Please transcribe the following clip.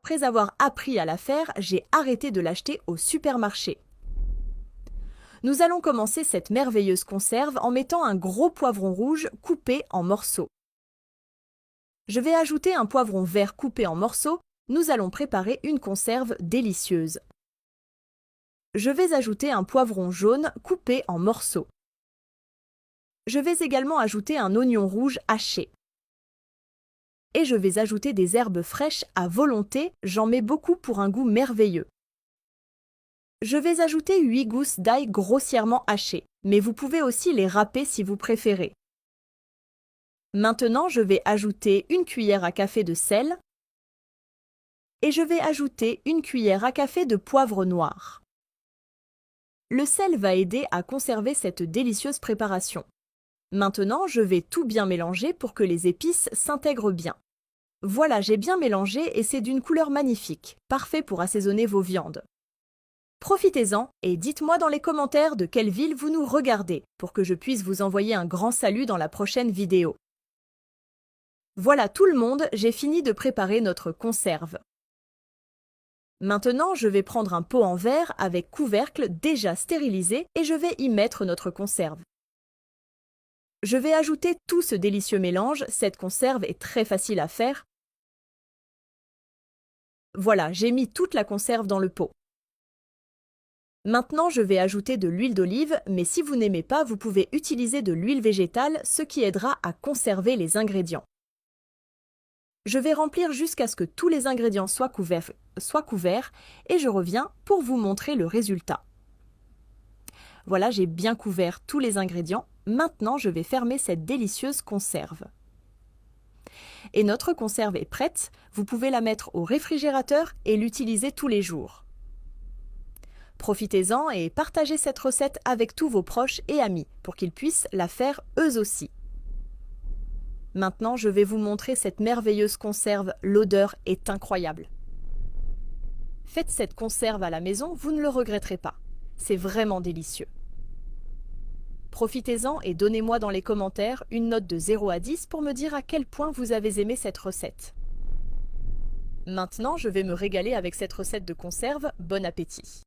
après avoir appris à la faire, j'ai arrêté de l'acheter au supermarché. Nous allons commencer cette merveilleuse conserve en mettant un gros poivron rouge coupé en morceaux. Je vais ajouter un poivron vert coupé en morceaux. Nous allons préparer une conserve délicieuse. Je vais ajouter un poivron jaune coupé en morceaux. Je vais également ajouter un oignon rouge haché. Et je vais ajouter des herbes fraîches à volonté, j'en mets beaucoup pour un goût merveilleux. Je vais ajouter 8 gousses d'ail grossièrement hachées, mais vous pouvez aussi les râper si vous préférez. Maintenant, je vais ajouter une cuillère à café de sel et je vais ajouter une cuillère à café de poivre noir. Le sel va aider à conserver cette délicieuse préparation. Maintenant, je vais tout bien mélanger pour que les épices s'intègrent bien. Voilà, j'ai bien mélangé et c'est d'une couleur magnifique, parfait pour assaisonner vos viandes. Profitez-en et dites-moi dans les commentaires de quelle ville vous nous regardez pour que je puisse vous envoyer un grand salut dans la prochaine vidéo. Voilà tout le monde, j'ai fini de préparer notre conserve. Maintenant, je vais prendre un pot en verre avec couvercle déjà stérilisé et je vais y mettre notre conserve. Je vais ajouter tout ce délicieux mélange, cette conserve est très facile à faire. Voilà, j'ai mis toute la conserve dans le pot. Maintenant, je vais ajouter de l'huile d'olive, mais si vous n'aimez pas, vous pouvez utiliser de l'huile végétale, ce qui aidera à conserver les ingrédients. Je vais remplir jusqu'à ce que tous les ingrédients soient couverts et je reviens pour vous montrer le résultat. Voilà, j'ai bien couvert tous les ingrédients. Maintenant, je vais fermer cette délicieuse conserve. Et notre conserve est prête. Vous pouvez la mettre au réfrigérateur et l'utiliser tous les jours. Profitez-en et partagez cette recette avec tous vos proches et amis pour qu'ils puissent la faire eux aussi. Maintenant, je vais vous montrer cette merveilleuse conserve. L'odeur est incroyable. Faites cette conserve à la maison, vous ne le regretterez pas. C'est vraiment délicieux. Profitez-en et donnez-moi dans les commentaires une note de 0 à 10 pour me dire à quel point vous avez aimé cette recette. Maintenant, je vais me régaler avec cette recette de conserve. Bon appétit!